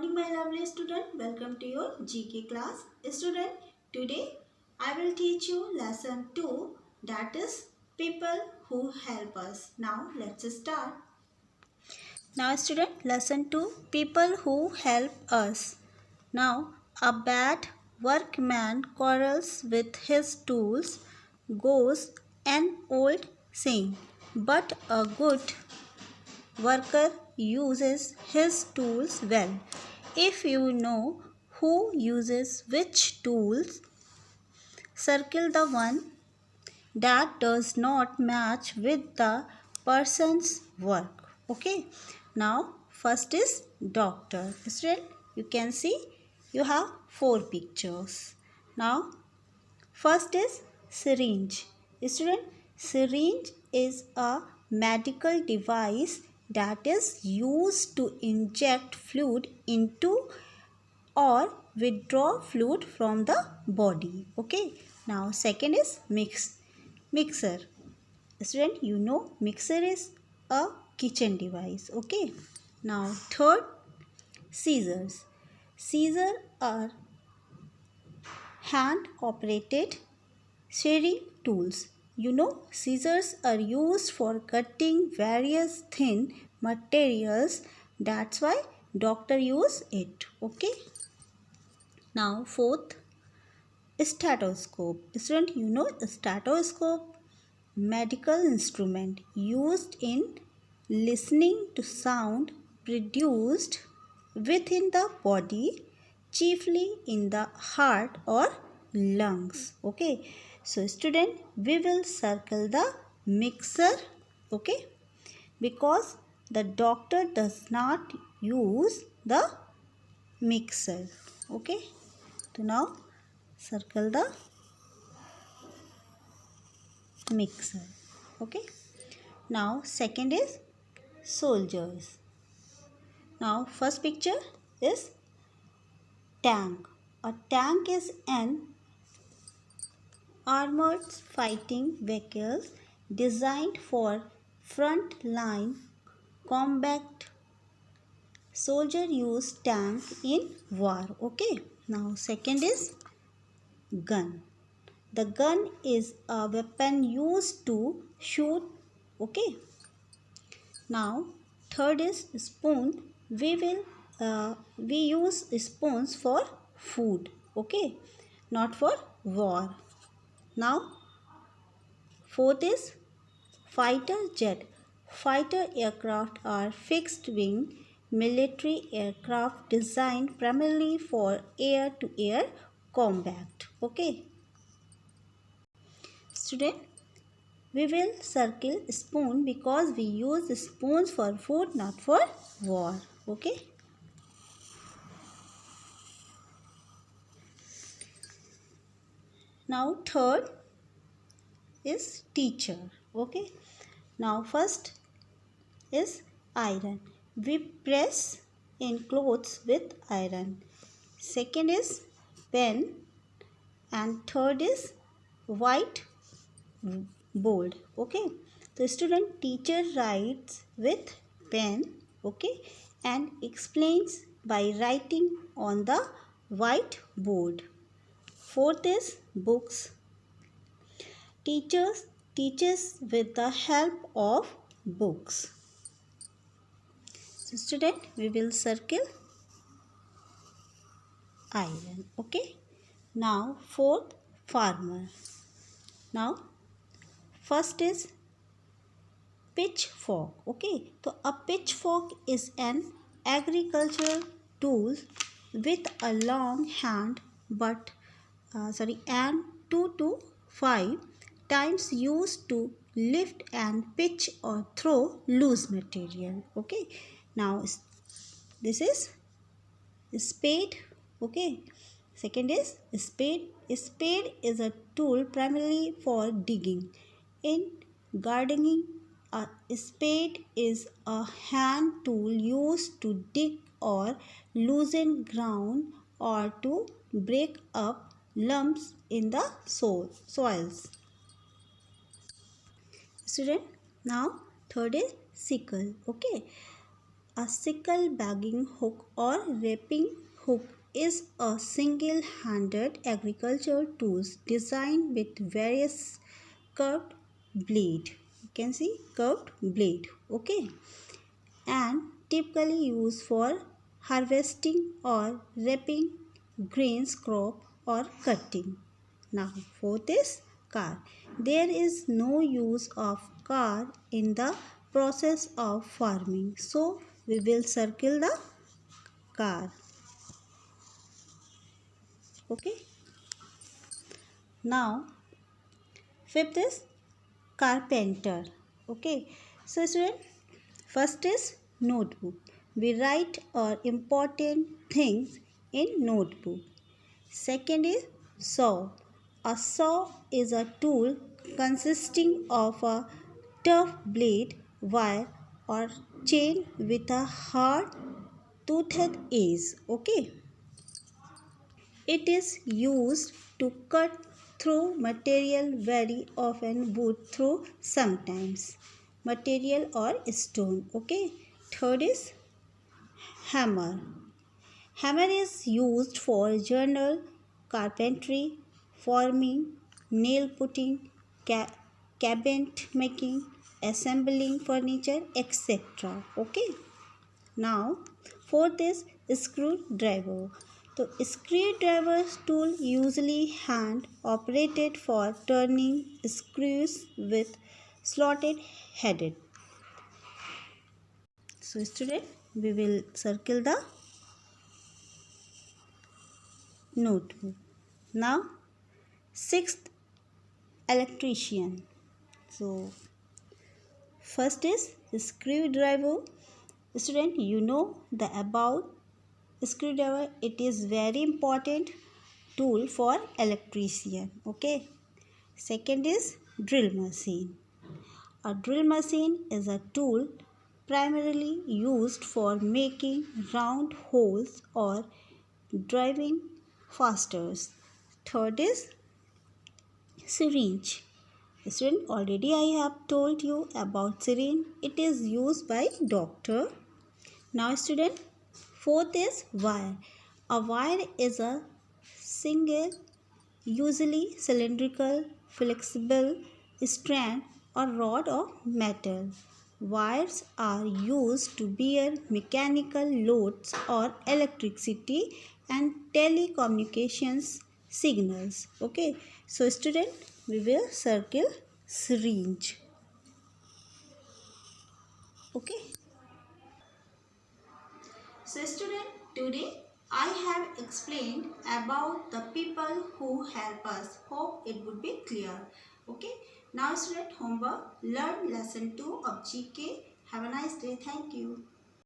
morning, my lovely student. Welcome to your GK class. Student, today I will teach you lesson 2, that is people who help us. Now let's start. Now student, lesson 2, people who help us. Now a bad workman quarrels with his tools, goes an old saying, but a good worker uses his tools well. If you know who uses which tools, circle the one that does not match with the person's work. Okay. Now first is doctor. Student, you can see you have 4 pictures. Now first is syringe. Student, syringe is a medical device that is used to inject fluid into or withdraw fluid from the body. Okay. Now second is mixer. Student, you know mixer is a kitchen device. Okay. Now third, scissors. Scissors are hand operated shearing tools. You know, scissors are used for cutting various thin materials. That's why doctor use it. Okay. Now fourth, stethoscope. Student, you know stethoscope, medical instrument used in listening to sound produced within the body, chiefly in the heart or lungs. Okay. So student, we will circle the mixer. Okay. Because the doctor does not use the mixer. Okay. So now circle the mixer. Okay. Now second is soldiers. Now first picture is tank. A tank is an armored fighting vehicle designed for front line combat. Soldier use tank in war. Okay. Now second is gun. The gun is a weapon used to shoot. Okay. Now third is spoon. We use spoons for food. Okay. Not for war. Now fourth is fighter jet. Fighter aircraft are fixed wing military aircraft designed primarily for air to air combat. Okay. Student, we will circle spoon because we use spoons for food, not for war. Okay. Now third is teacher. Okay. Now first is iron. We press in clothes with iron. Second is pen, and third is white board. Okay. The student teacher writes with pen. Okay. And explains by writing on the white board. Fourth is books. Teachers teaches with the help of books. So student, we will circle iron. Okay. Now fourth, farmer. Now first is pitchfork. Okay. So a pitchfork is an agricultural tool with a long hand and 2 to 5 times used to lift and pitch or throw loose material. Okay. Now this is spade. Okay. Second is spade. Spade is a tool primarily for digging. In gardening, a spade is a hand tool used to dig or loosen ground or to break up lumps in the soils. Student, now third is sickle. Okay. A sickle bagging hook or reaping hook is a single-handed agricultural tool designed with various curved blade. You can see curved blade. Okay, and typically used for harvesting or reaping grains crop or cutting. Now fourth is car. There is no use of car in the process of farming. So we will circle the car. Okay. Now fifth is carpenter. Okay. So student, first is notebook. We write our important things in notebook. Second is saw. A saw is a tool consisting of a tough blade, wire or chain with a hard toothed edge. Okay. It is used to cut through material, very often wood through sometimes material or stone. Okay. Third is hammer. Hammer is used for journal, carpentry, forming, nail putting, cabinet making, assembling furniture, etc. Okay. Now, fourth is screwdriver. The screwdriver tool usually hand operated for turning screws with slotted headed. So student, we will circle the notebook. Now, sixth, electrician. So, first is screwdriver. Student, you know the about screwdriver. It is very important tool for electrician. Okay. Second is drill machine. A drill machine is a tool primarily used for making round holes or driving fasteners. Third is syringe. Student, already I have told you about syringe. It is used by doctor. Now student, fourth is wire. A wire is a single, usually cylindrical, flexible strand or rod of metal. Wires are used to bear mechanical loads or electricity and telecommunications signals. Okay, so student, we will circle syringe. Okay. So student, today I have explained about the people who help us. Hope it would be clear. Okay. Now student, homework. Learn lesson 2 of GK. Have a nice day. Thank you.